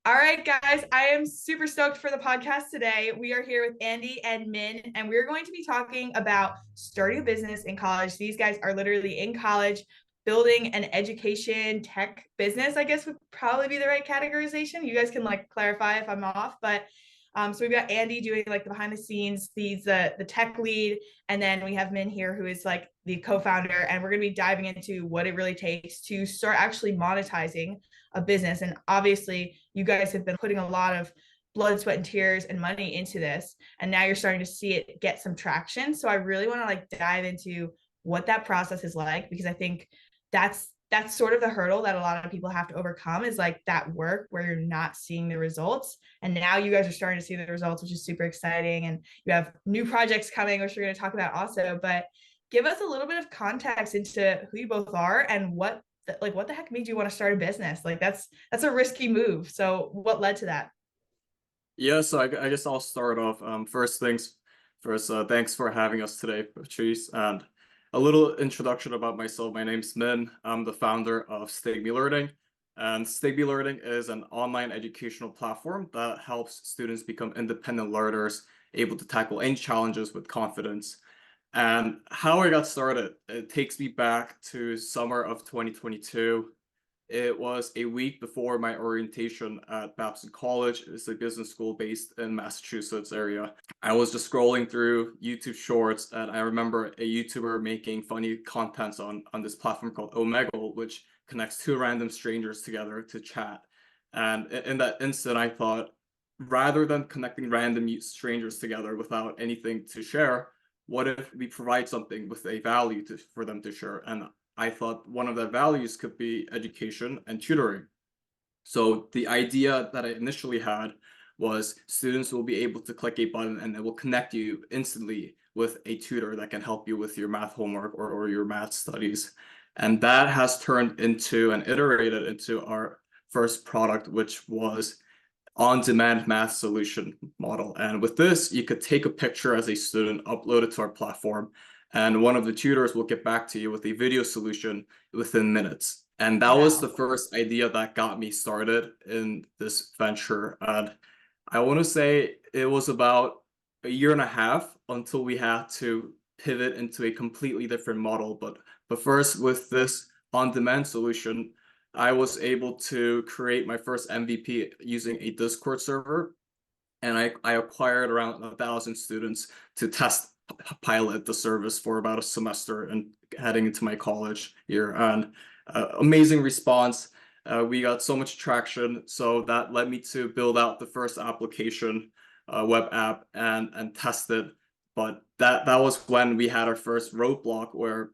All right, guys, I am super stoked for the podcast today. We are here with Andy and Min, and we're going to be talking about starting a business in college. These guys are literally in college building an education tech business, I guess would probably be the right categorization. You guys can like clarify if I'm off, but so we've got Andy doing like the behind the scenes, he's the tech lead, and then we have Min here who is like the co-founder, and we're going to be diving into what it really takes to start actually monetizing a business. And obviously, you guys have been putting a lot of blood, sweat, and tears and money into this, and now you're starting to see it get some traction. So I really want to like dive into what that process is like, because I think that's sort of the hurdle that a lot of people have to overcome, is like that work where you're not seeing the results. And now you guys are starting to see the results, which is super exciting. And you have new projects coming, which we're going to talk about also. But give us a little bit of context into who you both are and what the heck made you want to start a business? Like that's a risky move. So what led to that? Yeah, so I guess I'll start off. First things first, thanks for having us today, Patrice. And a little introduction about myself. My name's Min. I'm the founder of Stigme Learning. And Stigme Learning is an online educational platform that helps students become independent learners, able to tackle any challenges with confidence. And how I got started, it takes me back to summer of 2022. It was a week before my orientation at Babson College. It's a business school based in Massachusetts area. I was just scrolling through YouTube Shorts, and I remember a YouTuber making funny contents on this platform called Omegle, which connects two random strangers together to chat. And in that instant, I thought, rather than connecting random strangers together without anything to share, what if we provide something with a value for them to share? And I thought one of the values could be education and tutoring. So the idea that I initially had was students will be able to click a button and it will connect you instantly with a tutor that can help you with your math homework or your math studies. And that has turned into and iterated into our first product, which was on-demand math solution model. And with this, you could take a picture as a student, upload it to our platform, and one of the tutors will get back to you with a video solution within minutes. And that was the Wow. first idea that got me started in this venture. And I want to say it was about a year and a half until we had to pivot into a completely different model. But first, with this on-demand solution, I was able to create my first MVP using a Discord server, and I acquired around 1,000 students to test pilot the service for about a semester and heading into my college year. And amazing response. We got so much traction, so that led me to build out the first application, web app, and test it. But that was when we had our first roadblock where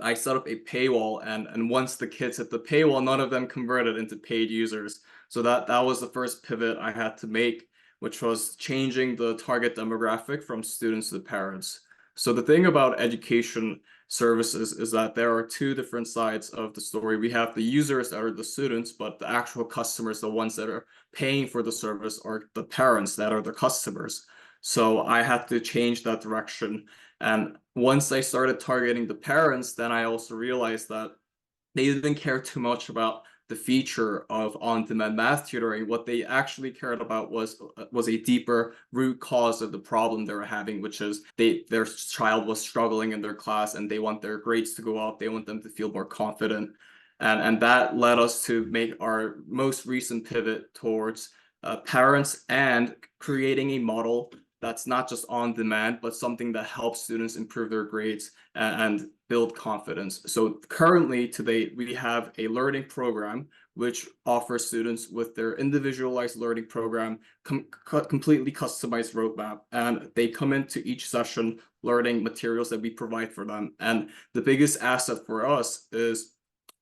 I set up a paywall, and once the kids hit the paywall, none of them converted into paid users. So that was the first pivot I had to make, which was changing the target demographic from students to parents. So the thing about education services is that there are two different sides of the story. We have the users that are the students, but the actual customers, the ones that are paying for the service, are the parents that are the customers. So I had to change that direction. And once I started targeting the parents, then I also realized that they didn't care too much about the feature of on-demand math tutoring. What they actually cared about was a deeper root cause of the problem they were having, which is their child was struggling in their class and they want their grades to go up. They want them to feel more confident. And that led us to make our most recent pivot towards parents and creating a model that's not just on demand, but something that helps students improve their grades and build confidence. So currently today, we have a learning program which offers students with their individualized learning program, completely customized roadmap. And they come into each session learning materials that we provide for them. And the biggest asset for us is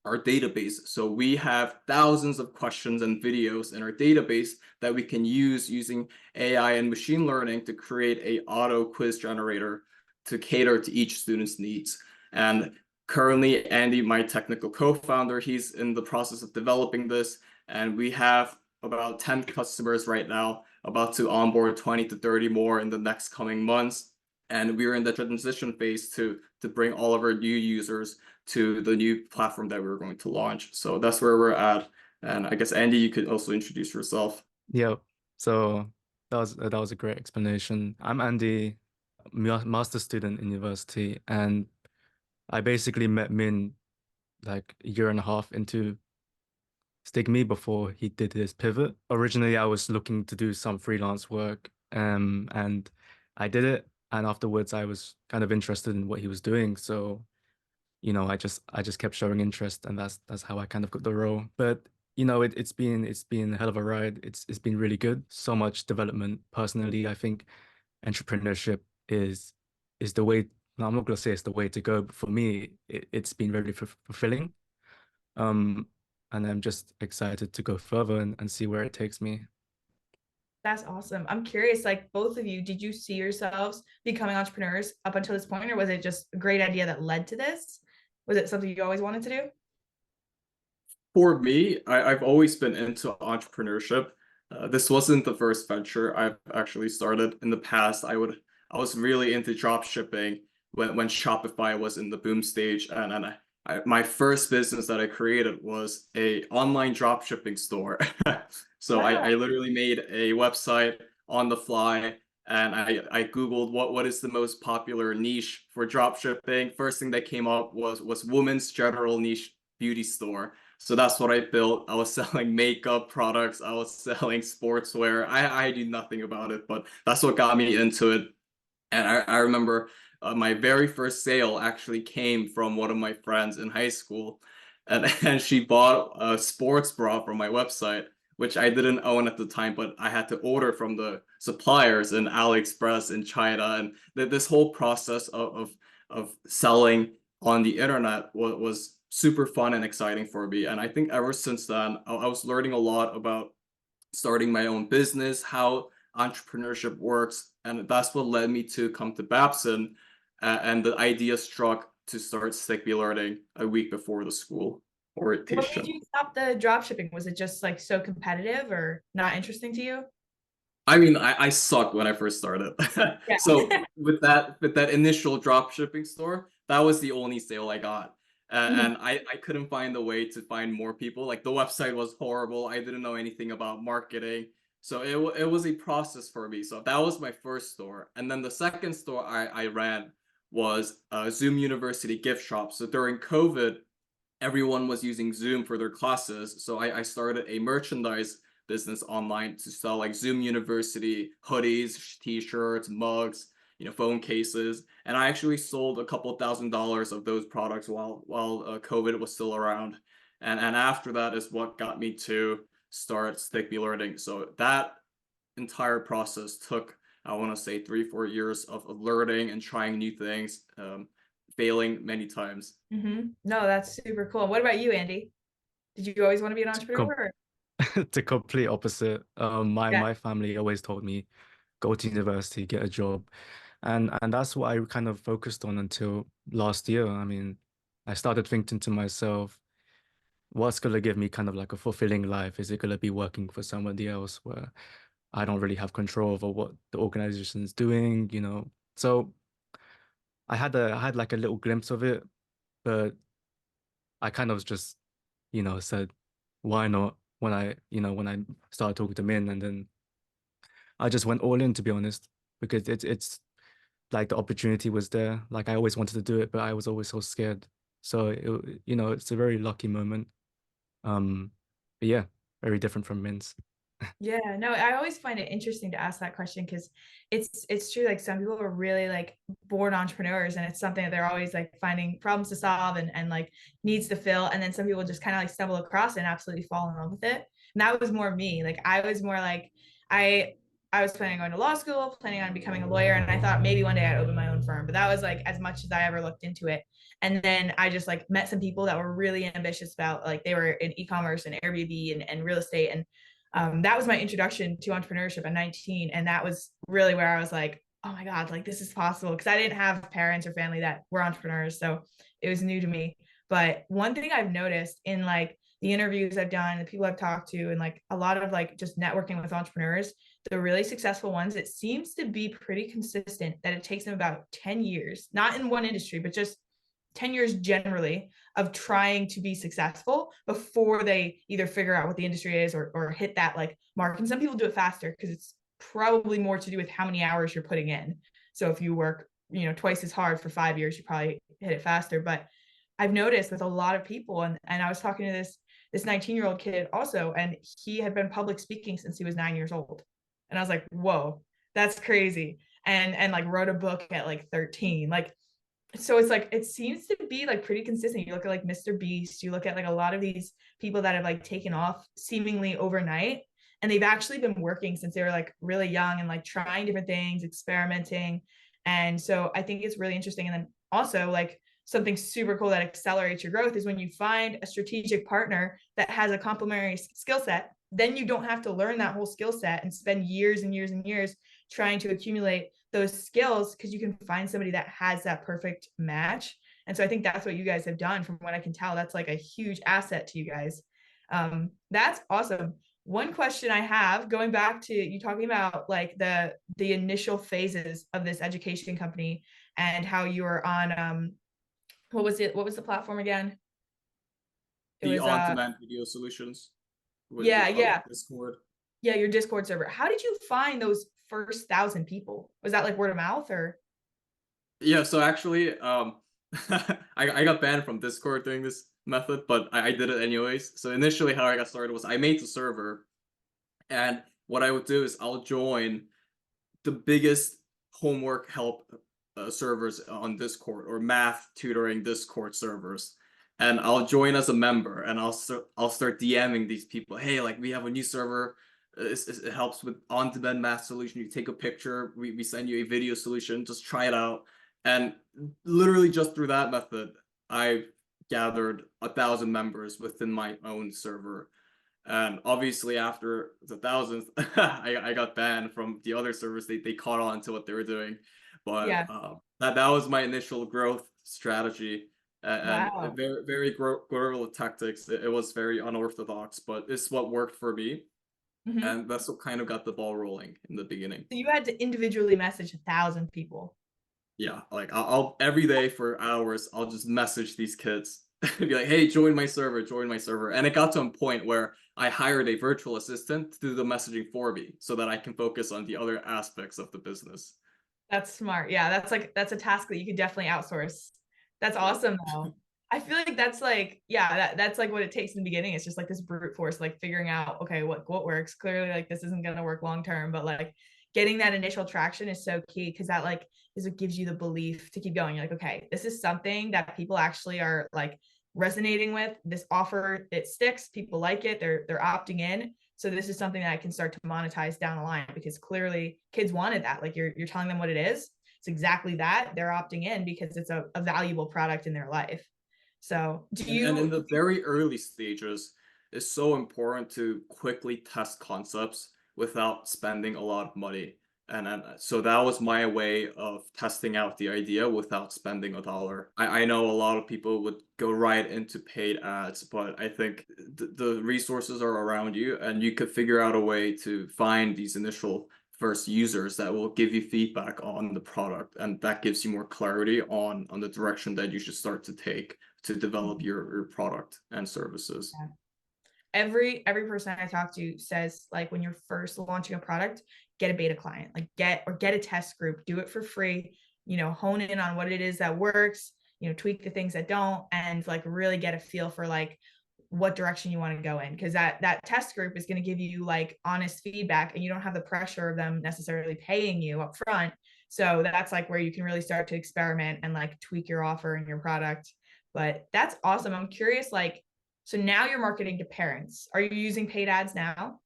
our database. So we have thousands of questions and videos in our database that we can use using AI and machine learning to create a auto quiz generator to cater to each student's needs. And currently, Andy, my technical co-founder, he's in the process of developing this, and we have about 10 customers right now, about to onboard 20 to 30 more in the next coming months. And we're in the transition phase to bring all of our new users to the new platform that we're going to launch. So that's where we're at. And I guess Andy, you could also introduce yourself. Yeah. So that was a great explanation. I'm Andy, master student in university, and I basically met Min like a year and a half into Stigme before he did his pivot. Originally, I was looking to do some freelance work, and I did it. And afterwards, I was kind of interested in what he was doing. So, I just kept showing interest, and that's how I kind of got the role. But it's been a hell of a ride. It's been really good. So much development. Personally, I think entrepreneurship is the way. No, I'm not gonna say it's the way to go, but for me, it's been very fulfilling. Um, and I'm just excited to go further and see where it takes me. That's awesome. I'm curious, like both of you, did you see yourselves becoming entrepreneurs up until this point, or was it just a great idea that led to this? Was it something you always wanted to do? For me, I've always been into entrepreneurship. This wasn't the first venture I've actually started. In the past, I was really into drop shipping when Shopify was in the boom stage, and my first business that I created was a online drop shipping store. So I Wow. literally made a website on the fly, and I Googled what is the most popular niche for drop shipping. First thing that came up was women's general niche beauty store. So that's what I built. I was selling makeup products. I was selling sportswear. I knew nothing about it, but that's what got me into it. And I remember my very first sale actually came from one of my friends in high school. And, and she bought a sports bra from my website, which I didn't own at the time, but I had to order from the suppliers in AliExpress in China. And this whole process of selling on the internet was super fun and exciting for me. And I think ever since then, I was learning a lot about starting my own business, how entrepreneurship works, and that's what led me to come to Babson. And the idea struck to start Stickby Learning a week before the school What made orientation. you stop the drop shipping? Was it just like so competitive or not interesting to you? I mean, I sucked when I first started. So Yeah. with that initial drop shipping store, that was the only sale I got. Mhm. And I couldn't find a way to find more people. Like the website was horrible. I didn't know anything about marketing. So it was a process for me. So that was my first store. And then the second store I ran was Zoom University gift shop. So during COVID, everyone was using Zoom for their classes. So I started a merchandise business online to sell like Zoom University hoodies, t-shirts, mugs, phone cases. And I actually sold a couple $1,000s of those products while COVID was still around. And after that is what got me to start Stickby Learning. So that entire process took, I want to say, 3 4 years of learning and trying new things, failing many times. No, that's super cool. What about you, Andy? Did you always want to be an To com entrepreneur? to complete opposite. My Yeah. my family always told me go to university, get a job, and that's what I kind of focused on until last year. I mean, I started thinking to myself, what's gonna give me kind of like a fulfilling life? Is it gonna be working for somebody else where I don't really have control over what the organization is doing, So I had like a little glimpse of it, but I kind of just, said, why not? When I started talking to Min, and then I just went all in, to be honest, because it's like the opportunity was there. Like I always wanted to do it, but I was always so scared. So it's a very lucky moment. Um, but yeah, very different from Min's. Yeah, no, I always find it interesting to ask that question because it's true. Like some people are really like born entrepreneurs, and it's something that they're always like finding problems to solve and like needs to fill. And then some people just kind of like stumble across it and absolutely fall in love with it. And that was more me. Like I was more like I I was planning on going to law school, planning on becoming a lawyer, and I thought maybe one day I'd open my own firm. But that was like as much as I ever looked into it. And then I just like met some people that were really ambitious about like they were in e-commerce and Airbnb and real estate and that was my introduction to entrepreneurship at 19. And that was really where I was like, oh my God, like this is possible. Cause I didn't have parents or family that were entrepreneurs. So it was new to me. But one thing I've noticed in like the interviews I've done, the people I've talked to, and like a lot of like just networking with entrepreneurs, the really successful ones, it seems to be pretty consistent that it takes them about 10 years, not in one industry, but just 10 years generally of trying to be successful before they either figure out what the industry is or hit that like mark. And some people do it faster because it's probably more to do with how many hours you're putting in. So if you work, twice as hard for 5 years, you probably hit it faster. But I've noticed with a lot of people, and I was talking to this 19-year-old kid also, and he had been public speaking since he was 9 years old. And I was like, whoa, that's crazy. And like wrote a book at like 13. Like, so it's like it seems to be like pretty consistent. You look at like Mr. Beast, you look at like a lot of these people that have like taken off seemingly overnight, and they've actually been working since they were like really young and like trying different things, experimenting. And so I think it's really interesting. And then also like something super cool that accelerates your growth is when you find a strategic partner that has a complementary skill set. Then you don't have to learn that whole skill set and spend years and years and years trying to accumulate those skills, because you can find somebody that has that perfect match. And so I think that's what you guys have done. From what I can tell, that's like a huge asset to you guys. That's awesome. One question I have, going back to you talking about like the initial phases of this education company and how you were on what was the platform again? It The was on-demand video solutions yeah, with yeah. Discord. Yeah, your Discord server. How did you find those first 1,000 people? Was that like word of mouth or? Yeah, so actually, I got banned from Discord doing this method, but I did it anyways. So initially, how I got started was I made the server, and what I would do is I'll join the biggest homework help servers on Discord, or math tutoring Discord servers, and I'll join as a member, and I'll start DMing these people. Hey, like we have a new server. It helps with on-demand math solution. You take a picture, we send you a video solution. Just try it out, and literally just through that method, I gathered 1,000 members within my own server. And obviously, after the 1,000th, I got banned from the other servers. They caught on to what they were doing, but Yeah. that was my initial growth strategy, and Wow. very very guerrilla tactics. It was very unorthodox, but it's what worked for me, Mm-hmm. and that's what kind of got the ball rolling in the beginning. So you had to individually message 1,000 people. Yeah, like I'll every day for hours, I'll just message these kids, be like, "Hey, join my server." And it got to a point where I hired a virtual assistant to do the messaging for me, so that I can focus on the other aspects of the business. That's smart. Yeah, that's a task that you could definitely outsource. That's Yep. awesome though. I feel like that's like, yeah, that's like what it takes in the beginning. It's just like this brute force, like figuring out, okay, what works. Clearly, like this isn't gonna work long term, but like getting that initial traction is so key, because that like is what gives you the belief to keep going. You're like, okay, this is something that people actually are like resonating with. This offer, it sticks, people like it, they're opting in. So this is something that I can start to monetize down the line, because clearly kids wanted that. Like you're telling them what it is. It's exactly that. They're opting in because it's a valuable product in their life. So do And in you? the very early stages, it's so important to quickly test concepts without spending a lot of money. And so that was my way of testing out the idea without spending a dollar. I know a lot of people would go right into paid ads, but I think the resources are around you, and you could figure out a way to find these initial first users that will give you feedback on the product, and that gives you more clarity on the direction that you should start to take to develop your product and services. Yeah. Every person I talk to says like when you're first launching a product, get a beta client, like get a test group, do it for free, hone in on what it is that works, tweak the things that don't, and like really get a feel for like what direction you want to go in, because that test group is going to give you like honest feedback, and you don't have the pressure of them necessarily paying you up front. So that's like where you can really start to experiment and like tweak your offer and your product. But that's awesome. I'm curious, like, so now you're marketing to parents. Are you using paid ads now?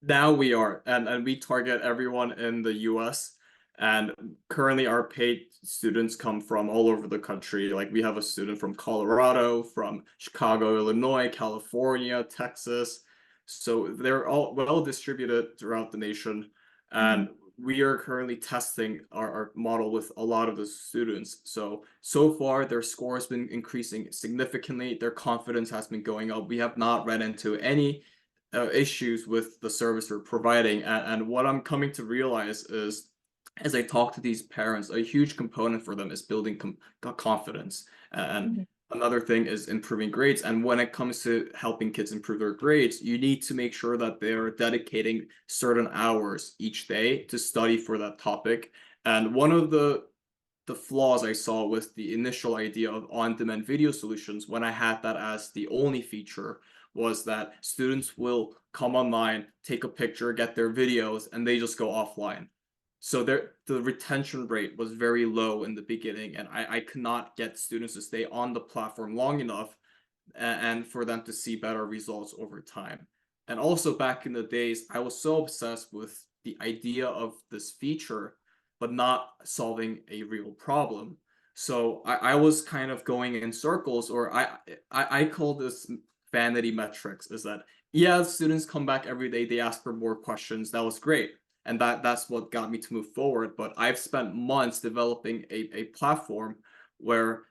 Now we are, and we target everyone in the US. And currently, our paid students come from all over the country. Like we have a student from Colorado, from Chicago, Illinois, California, Texas. So they're all well distributed throughout the nation. Mm-hmm. And we are currently testing our model with a lot of the students. So far, their score has been increasing significantly. Their confidence has been going up. We have not run into any issues with the service we're providing. And what I'm coming to realize is as I talk to these parents, a huge component for them is building confidence. And Mhm. another thing is improving grades. And when it comes to helping kids improve their grades, you need to make sure that they're dedicating certain hours each day to study for that topic. And one of the flaws I saw with the initial idea of on-demand video solutions when I had that as the only feature was that students will come online, take a picture, get their videos, and they just go offline. So the retention rate was very low in the beginning, and I could not get students to stay on the platform long enough and for them to see better results over time. And also back in the days, I was so obsessed with the idea of this feature, but not solving a real problem. So I was kind of going in circles, or I call this vanity metrics, is that yeah, students come back every day, they ask for more questions. That was great. And that's what got me to move forward. But I've spent months developing a platform where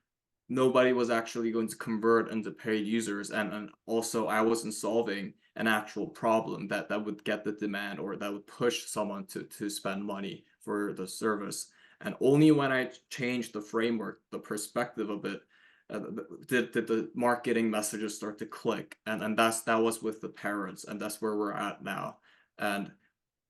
nobody was actually going to convert into paid users, and also I wasn't solving an actual problem that would get the demand or that would push someone to spend money for the service. And only when I changed the framework, the perspective of it, did the marketing messages start to click. And that was with the parents, and that's where we're at now. And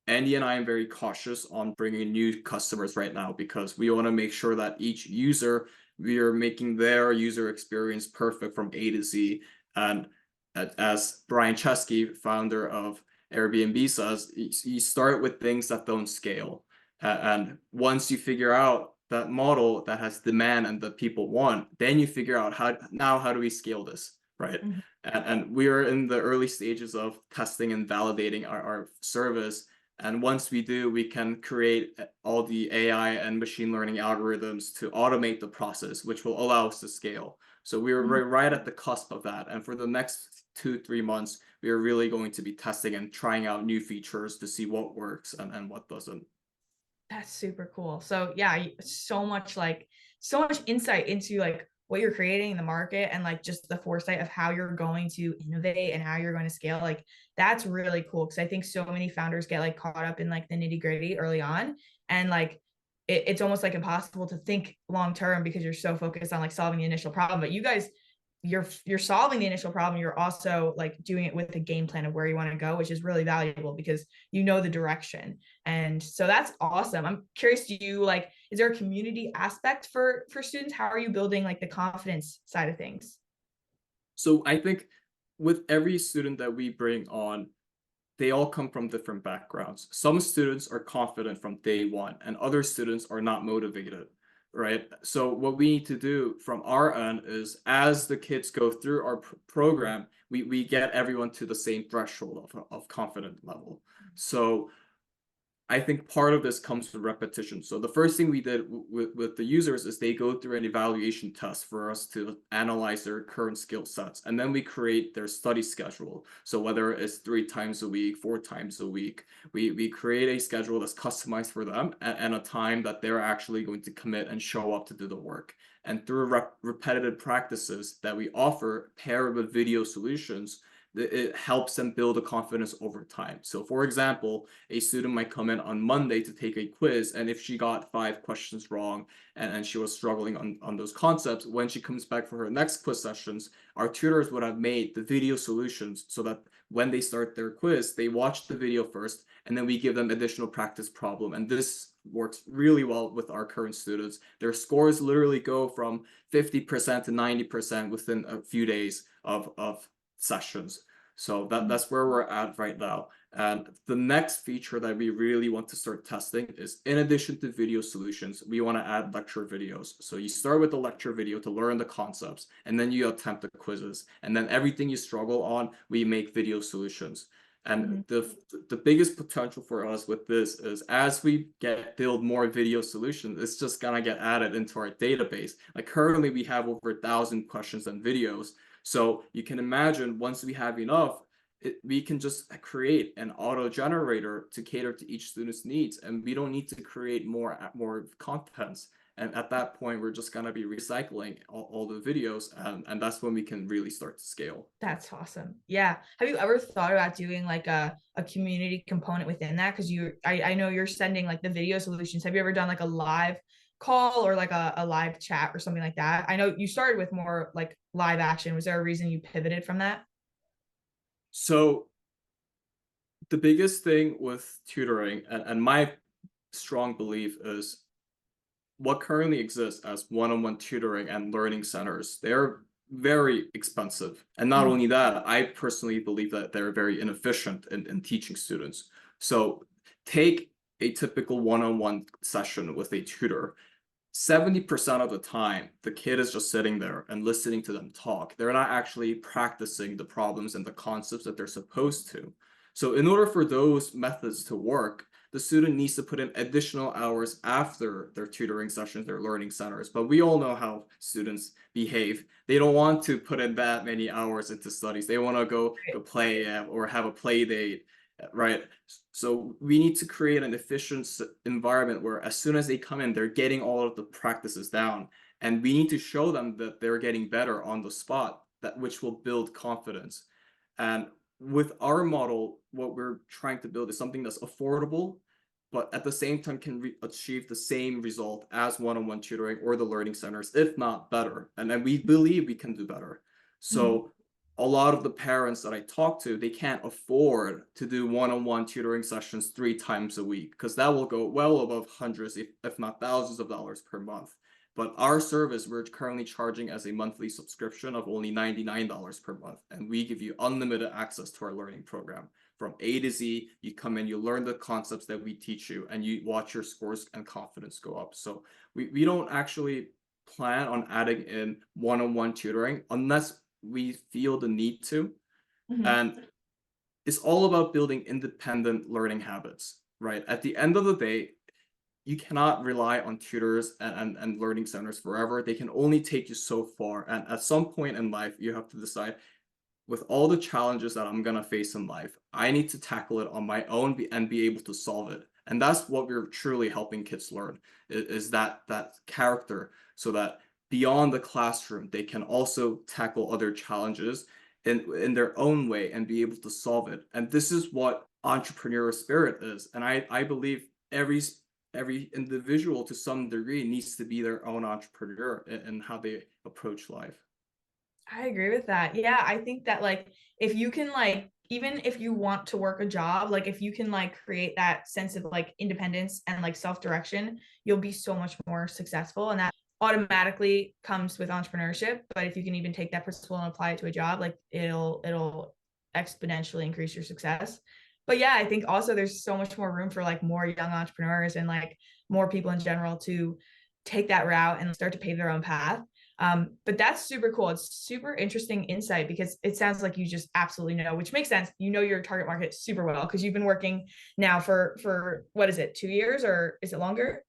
Andy and I am very cautious on bringing new customers right now because we want to make sure that each user, we are making their user experience perfect from A to Z. And as Brian Chesky, founder of Airbnb, says, you start with things that don't scale. And once you figure out that model that has demand and that people want, then you figure out how do we scale this, right? Mhm. And we are in the early stages of testing and validating our service. And once we do, we can create all the AI and machine learning algorithms to automate the process, which will allow us to scale. So we're Mhm. right at the cusp of that. And for the next 2-3 months, we are really going to be testing and trying out new features to see what works and what doesn't. That's super cool. So yeah, so much insight into like what you're creating in the market and like just the foresight of how you're going to innovate and how you're going to scale. Like that's really cool because I think so many founders get like caught up in like the nitty gritty early on, and like it's almost like impossible to think long term because you're so focused on like solving the initial problem. But you guys, you're solving the initial problem, you're also like doing it with a game plan of where you want to go, which is really valuable because you know the direction. And so that's awesome. I'm curious, do you like, is there a community aspect for students? How are you building like the confidence side of things? So I think with every student that we bring on, they all come from different backgrounds. Some students are confident from day one, and other students are not motivated, right? So what we need to do from our end is, as the kids go through our program, we get everyone to the same threshold of confident level. So I think part of this comes from repetition. So the first thing we did with the users is they go through an evaluation test for us to analyze their current skill sets. And then we create their study schedule. So whether it's 3 times a week, 4 times a week, we create a schedule that's customized for them and a time that they're actually going to commit and show up to do the work. And through repetitive practices that we offer paired with video solutions, it helps them build a confidence over time. So for example, a student might come in on Monday to take a quiz, and if she got 5 questions wrong and she was struggling on those concepts, when she comes back for her next quiz sessions, our tutors would have made the video solutions so that when they start their quiz, they watch the video first, and then we give them additional practice problem. And this works really well with our current students. Their scores literally go from 50% to 90% within a few days of sessions. So that's where we're at right now. And the next feature that we really want to start testing is, in addition to video solutions, we want to add lecture videos. So you start with the lecture video to learn the concepts, and then you attempt the quizzes. And then everything you struggle on, we make video solutions. And the biggest potential for us with this is, as we build more video solutions, it's just gonna get added into our database. Like currently we have over 1,000 questions and videos. So you can imagine, once we have enough, we can just create an auto generator to cater to each student's needs, and we don't need to create more contents. And at that point, we're just going to be recycling all the videos. And that's when we can really start to scale. That's awesome. Yeah. Have you ever thought about doing like a community component within that? Because I know you're sending like the video solutions. Have you ever done like a live call or like a live chat or something like that? I know you started with more like live action. Was there a reason you pivoted from that? So the biggest thing with tutoring, and my strong belief is what currently exists as one-on-one tutoring and learning centers, they're very expensive. And not only that, I personally believe that they're very inefficient in teaching students. So take a typical one-on-one session with a tutor. 70% of the time, the kid is just sitting there and listening to them talk. They're not actually practicing the problems and the concepts that they're supposed to. So in order for those methods to work, the student needs to put in additional hours after their tutoring sessions, their learning centers. But we all know how students behave. They don't want to put in that many hours into studies. They want to go play or have a play date, right? So we need to create an efficient environment where as soon as they come in, they're getting all of the practices down. And we need to show them that they're getting better on the spot, that which will build confidence. And with our model, what we're trying to build is something that's affordable, but at the same time can achieve the same result as one-on-one tutoring or the learning centers, if not better. And then we believe we can do better. So a lot of the parents that I talk to, they can't afford to do one-on-one tutoring sessions 3 times a week because that will go well above hundreds, if not thousands of dollars per month. But our service, we're currently charging as a monthly subscription of only $99 per month. And we give you unlimited access to our learning program. From A to Z, you come in, you learn the concepts that we teach you, and you watch your scores and confidence go up. So we don't actually plan on adding in one-on-one tutoring unless we feel the need to. And it's all about building independent learning habits, right? At the end of the day, you cannot rely on tutors and learning centers forever. They can only take you so far. And at some point in life, you have to decide, with all the challenges that I'm going to face in life, I need to tackle it on my own and be able to solve it. And that's what we're truly helping kids learn, is that character, so that beyond the classroom, they can also tackle other challenges in their own way and be able to solve it. And this is what entrepreneurial spirit is. And I believe every individual to some degree needs to be their own entrepreneur in how they approach life. I agree with that. Yeah, I think that like if you can like even if you want to work a job, like if you can like create that sense of like independence and like self-direction, you'll be so much more successful, and that automatically comes with entrepreneurship. But if you can even take that principle and apply it to a job, like it'll exponentially increase your success. But yeah, I think also there's so much more room for like more young entrepreneurs and like more people in general to take that route and start to pave their own path. But that's super cool. It's super interesting insight because it sounds like you just absolutely know, which makes sense. You know your target market super well because you've been working now for what is it, 2 years or is it longer?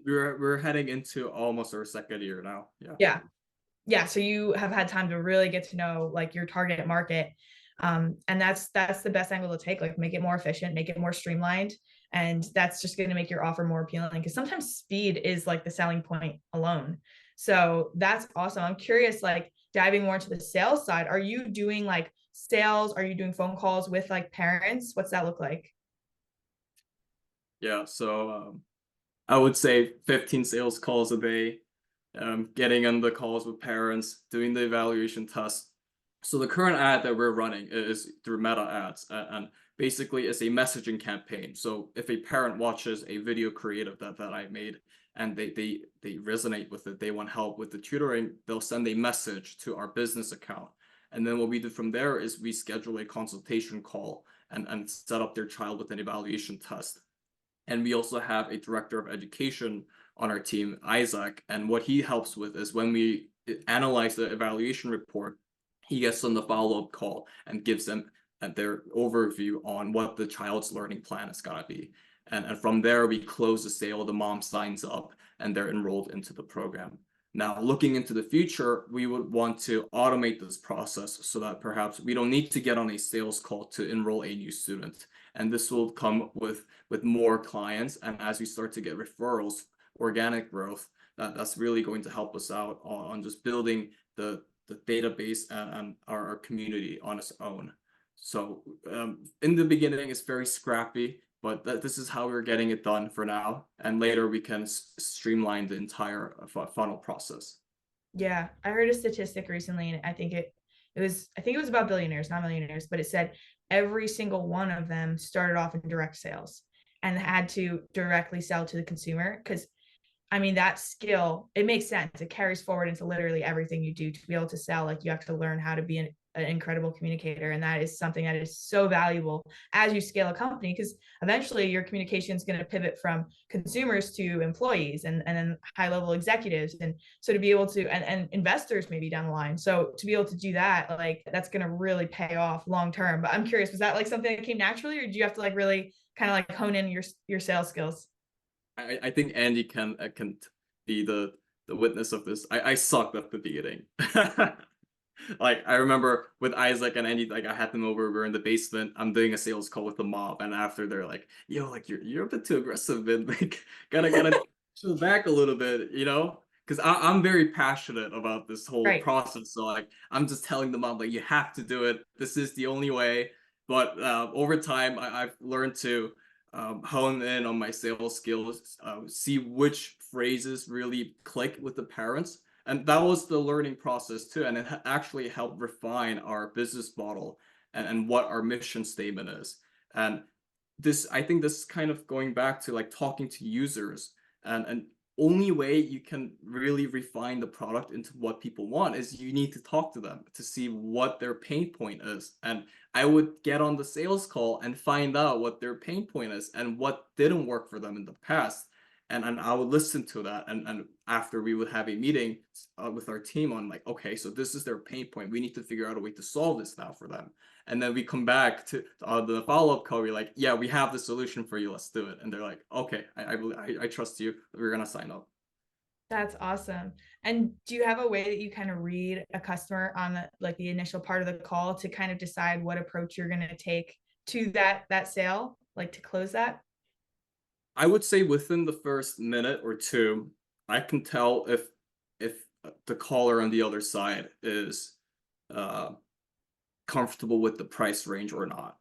We're heading into almost our second year now. Yeah. So you have had time to really get to know like your target market. And that's the best angle to take, like make it more efficient, make it more streamlined. And that's just going to make your offer more appealing because sometimes speed is like the selling point alone. So that's awesome. I'm curious, like diving more into the sales side, are you doing like sales? Are you doing phone calls with like parents? What's that look like? Yeah. So I would say 15 sales calls a day, getting on the calls with parents, doing the evaluation test. So the current ad that we're running is through Meta ads, and basically it's a messaging campaign. So if a parent watches a video creative that I made and they resonate with it, they want help with the tutoring, they'll send a message to our business account. And then what we do from there is we schedule a consultation call and set up their child with an evaluation test. And we also have a director of education on our team, Isaac. And what he helps with is when we analyze the evaluation report, he gets on the follow-up call and gives them their overview on what the child's learning plan is going to be. And from there, we close the sale, the mom signs up, and they're enrolled into the program. Now, looking into the future, we would want to automate this process so that perhaps we don't need to get on a sales call to enroll a new student. And this will come with more clients. And as we start to get referrals, organic growth, that's really going to help us out on just building the database and our community on its own. So in the beginning, it's very scrappy, but this is how we're getting it done for now. And later we can streamline the entire funnel process. Yeah, I heard a statistic recently, and I think it was about billionaires, not millionaires, but it said every single one of them started off in direct sales and had to directly sell to the consumer. Because I mean, that skill, it makes sense. It carries forward into literally everything you do to be able to sell. Like, you have to learn how to be an incredible communicator. And that is something that is so valuable as you scale a company, because eventually your communication is going to pivot from consumers to employees and then high level executives. And so to be able to, and investors maybe down the line. So to be able to do that, like, that's going to really pay off long term. But I'm curious, was that like something that came naturally, or did you have to like really kind of like hone in your sales skills? I think Andy can be the witness of this. I sucked at the beginning. Like I remember with Isaac and Andy, like I had them over, we're in the basement. I'm doing a sales call with the mob, and after they're like, "Yo, like you're a bit too aggressive, man. Like gotta chill back a little bit, you know?" Because I'm very passionate about this whole Right. process. So like I'm just telling the mob like you have to do it. This is the only way. But over time, I've learned to hone in on my sales skills, see which phrases really click with the parents. And that was the learning process too. And it actually helped refine our business model and what our mission statement is. And this, I think this is kind of going back to like talking to users, and only way you can really refine the product into what people want is you need to talk to them to see what their pain point is. And I would get on the sales call and find out what their pain point is and what didn't work for them in the past. And I would listen to that. And after we would have a meeting with our team on like, okay, so this is their pain point. We need to figure out a way to solve this now for them. And then we come back to the follow-up call. We're like, yeah, we have the solution for you. Let's do it. And they're like, okay, I trust you. We're going to sign up. That's awesome. And do you have a way that you kind of read a customer on the initial part of the call to kind of decide what approach you're going to take to that sale, like to close that? I would say within the first minute or two, I can tell if the caller on the other side is uh, comfortable with the price range or not.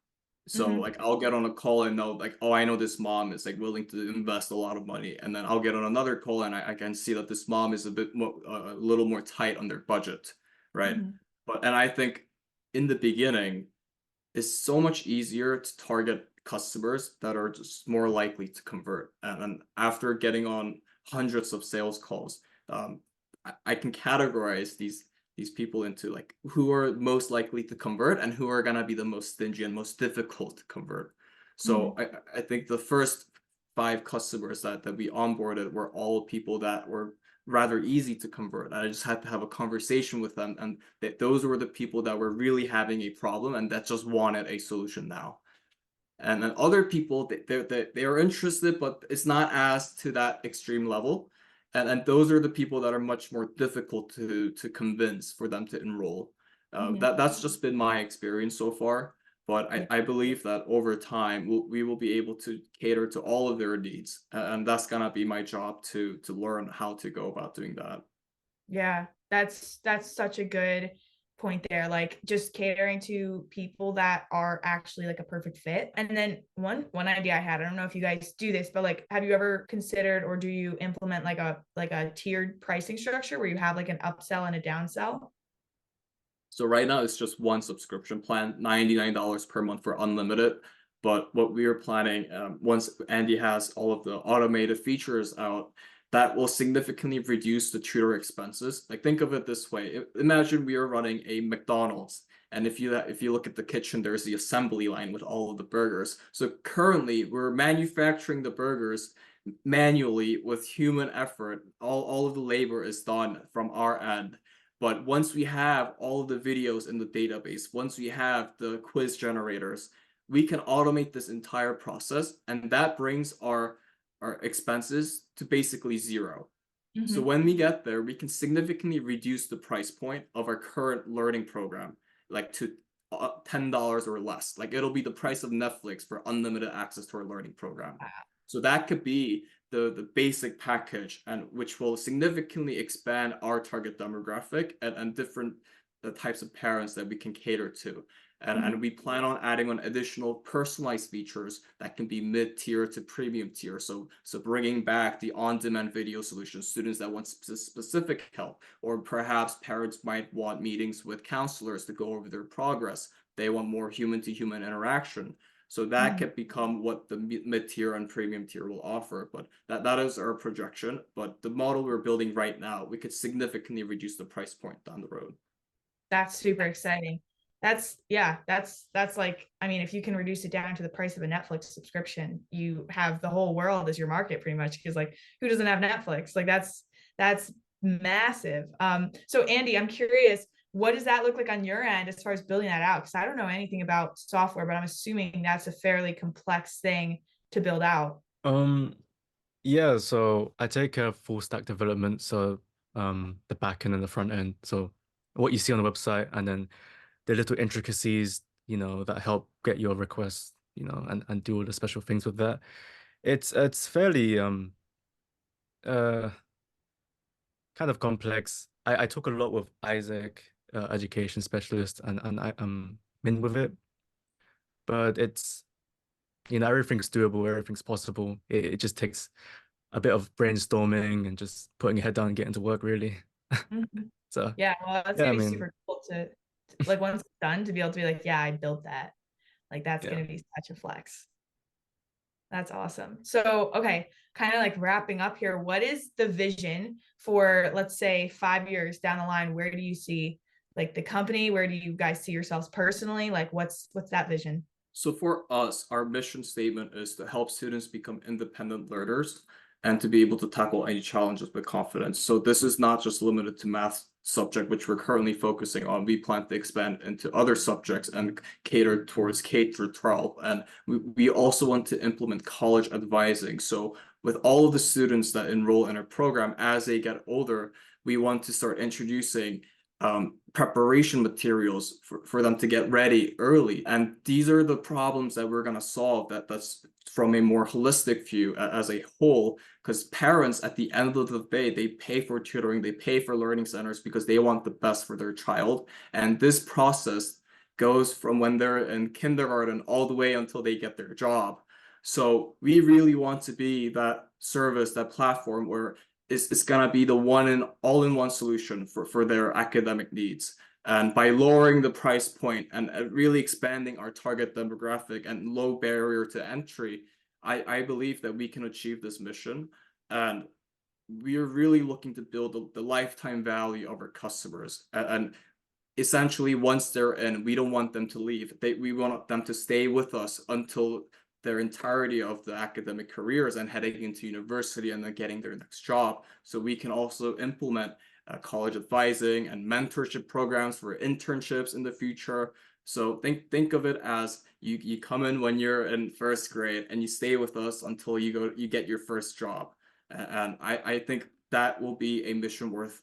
So Mm-hmm. like I'll get on a call and know like, oh, I know this mom is like willing to invest a lot of money, and then I'll get on another call and I can see that this mom is a bit more a little more tight on their budget, right? Mm-hmm. But and I think in the beginning it's so much easier to target customers that are just more likely to convert. And after getting on hundreds of sales calls, I can categorize these people into like who are most likely to convert and who are gonna be the most stingy and most difficult to convert. So Mm-hmm. I think the first 5 customers that we onboarded were all people that were rather easy to convert. I just had to have a conversation with them, and those were the people that were really having a problem and that just wanted a solution now. And then other people, they are interested, but it's not as to that extreme level. And those are the people that are much more difficult to convince for them to enroll. Mm-hmm. That's just been my experience so far. But Yeah. I believe that over time we will be able to cater to all of their needs, and that's gonna be my job to learn how to go about doing that. Yeah, that's such a good point there. Like, just catering to people that are actually like a perfect fit. And then one idea I had, I don't know if you guys do this, but like, have you ever considered or do you implement like a tiered pricing structure where you have like an upsell and a downsell? So right now it's just one subscription plan, $99 per month for unlimited. But what we are planning, once Andy has all of the automated features out, that will significantly reduce the tutor expenses. Like think of it this way: imagine we are running a McDonald's, and if you look at the kitchen, there's the assembly line with all of the burgers. So currently we're manufacturing the burgers manually with human effort. All of the labor is done from our end. But once we have all of the videos in the database, once we have the quiz generators, we can automate this entire process, and that brings our expenses to basically zero. So Mm-hmm. when we get there, we can significantly reduce the price point of our current learning program, like to $10 or less. Like it'll be the price of Netflix for unlimited access to our learning program. So that could be the basic package, and which will significantly expand our target demographic and different the types of parents that we can cater to. And we plan on adding on additional personalized features that can be mid-tier to premium tier. So bringing back the on-demand video solution, students that want specific help, or perhaps parents might want meetings with counselors to go over their progress. They want more human-to-human interaction. So that can become what the mid-tier and premium tier will offer. But that is our projection. But the model we're building right now, we could significantly reduce the price point down the road. That's super exciting. That's like, I mean, if you can reduce it down to the price of a Netflix subscription, you have the whole world as your market pretty much. Because like, who doesn't have Netflix? Like that's massive. So Andy, I'm curious, what does that look like on your end as far as building that out? Because I don't know anything about software, but I'm assuming that's a fairly complex thing to build out. Yeah, so I take care of full stack development, so the back end and the front end. So what you see on the website, and then the little intricacies, that help get your requests, and do all the special things with that. It's fairly uh kind of complex. I talk a lot with Isaac, education specialist, and I in with it, but it's everything's doable, everything's possible. It just takes a bit of brainstorming and just putting your head down and getting to work, really. Mhm. So Yeah, well, that's yeah, I gonna be mean, super cool to like once it's done to be able to be like, yeah, I built that. Like that's yeah. gonna be such a flex. That's awesome. So, okay, kind of like wrapping up here, what is the vision for, let's say, 5 years down the line? Where do you see like the company? Where do you guys see yourselves personally? Like, what's that vision? So for us, our mission statement is to help students become independent learners and to be able to tackle any challenges with confidence. So this is not just limited to math subject, which we're currently focusing on. We plan to expand into other subjects and cater towards K through 12. And we also want to implement college advising. So with all of the students that enroll in our program, as they get older, we want to start introducing preparation materials for them to get ready early. And these are the problems that we're going to solve that's from a more holistic view as a whole, because parents at the end of the day, they pay for tutoring, they pay for learning centers because they want the best for their child. And this process goes from when they're in kindergarten all the way until they get their job. So we really want to be that service, that platform where is going to be the one and all-in-one solution for their academic needs. And by lowering the price point and really expanding our target demographic and low barrier to entry, I believe that we can achieve this mission. And we are really looking to build the lifetime value of our customers. And essentially, once they're in, we don't want them to leave. We want them to stay with us until their entirety of the academic careers and heading into university and then getting their next job. So we can also implement college advising and mentorship programs for internships in the future. So think of it as you come in when you're in first grade and you stay with us until you get your first job. And I think that will be a mission worth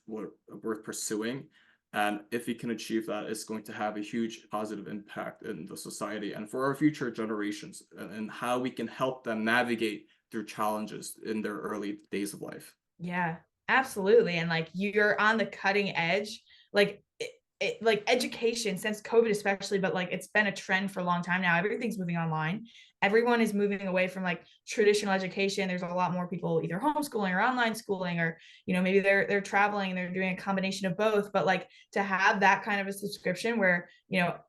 pursuing. And if we can achieve that, it's going to have a huge positive impact in the society and for our future generations and how we can help them navigate through challenges in their early days of life. Yeah, absolutely. And like you're on the cutting edge, like like education since COVID, especially, but like it's been a trend for a long time now. Everything's moving online. Everyone is moving away from like traditional education. There's a lot more people either homeschooling or online schooling, or maybe they're traveling and they're doing a combination of both. But like to have that kind of a subscription where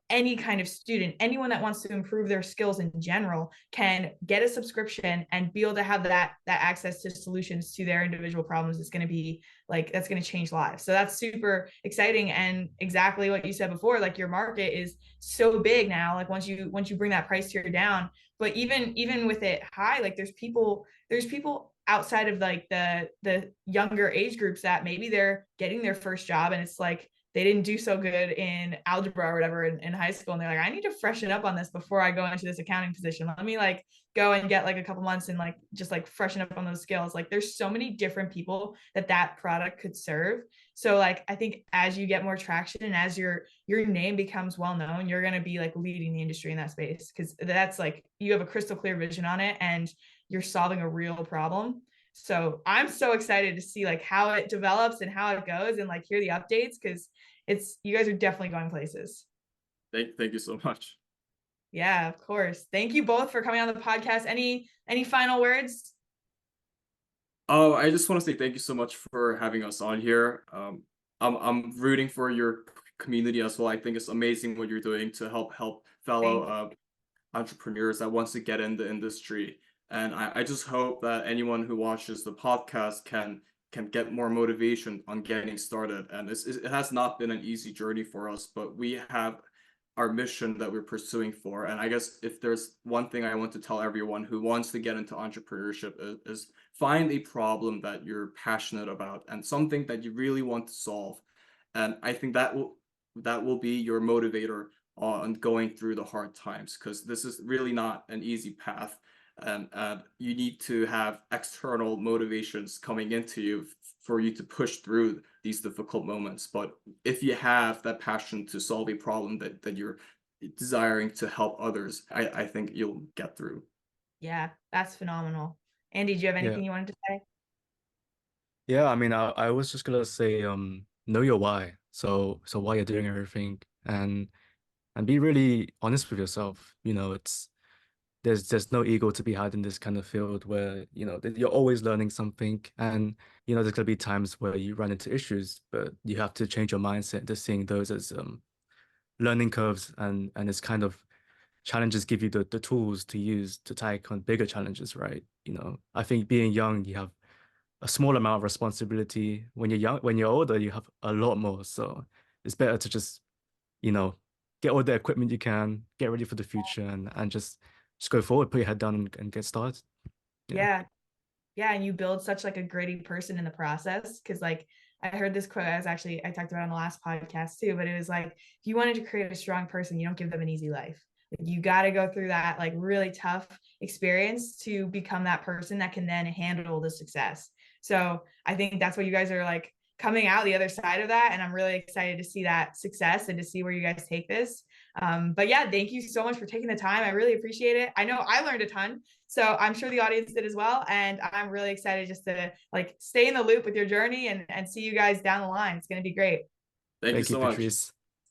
any kind of student, anyone that wants to improve their skills in general, can get a subscription and be able to have that access to solutions to their individual problems is going to be like, that's going to change lives. So that's super exciting. And exactly what you said before, like your market is so big now, like once you bring that price tier down. But even with it high, like there's people outside of like the younger age groups that maybe they're getting their first job and it's like they didn't do so good in algebra or whatever in high school, and they're like, I need to freshen up on this before I go into this accounting position. Let me like go and get like a couple months and like just like freshen up on those skills. Like there's so many different people that product could serve. So like I think as you get more traction and as your name becomes well known, you're going to be like leading the industry in that space, because that's like you have a crystal clear vision on it and you're solving a real problem. So I'm so excited to see like how it develops and how it goes and like hear the updates, because it's, you guys are definitely going places. Thank you so much. Yeah, of course. Thank you both for coming on the podcast. Any final words? Oh, I just want to say thank you so much for having us on here. I'm rooting for your community as well. I think it's amazing what you're doing to help fellow entrepreneurs that wants to get in the industry. And I just hope that anyone who watches the podcast can get more motivation on getting started. And it has not been an easy journey for us, but we have our mission that we're pursuing for. And I guess if there's one thing I want to tell everyone who wants to get into entrepreneurship is find a problem that you're passionate about and something that you really want to solve. And I think that will be your motivator on going through the hard times, because this is really not an easy path, and you need to have external motivations coming into you for you to push through these difficult moments. But if you have that passion to solve a problem that you're desiring to help others, I think you'll get through. Yeah, that's phenomenal. Andy, do you have Yeah. anything you wanted to say? Yeah, I mean, I was just gonna say, know your why. So why you're doing everything, and be really honest with yourself. You know, there's no ego to be had in this kind of field where, you know, that you're always learning something, and you know, there's gonna be times where you run into issues, but you have to change your mindset to seeing those as learning curves, and it's kind of challenges give you the tools to use to take on bigger challenges, right? You know, I think being young, you have a small amount of responsibility. When you're young, when you're older, you have a lot more. So it's better to just, you know, get all the equipment you can, get ready for the future, and just go forward, put your head down and get started. Yeah. Yeah. Yeah, and you build such like a gritty person in the process, because like I heard this quote, I talked about on the last podcast too, but it was like, if you wanted to create a strong person, you don't give them an easy life. Like, you got to go through that like really tough experience to become that person that can then handle the success. So I think that's what you guys are like, coming out the other side of that, and I'm really excited to see that success and to see where you guys take this. But yeah, thank you so much for taking the time. I really appreciate it. I know I learned a ton, so I'm sure the audience did as well. And I'm really excited just to like stay in the loop with your journey and see you guys down the line. It's going to be great. Thank you Thank you, so much. Patrice.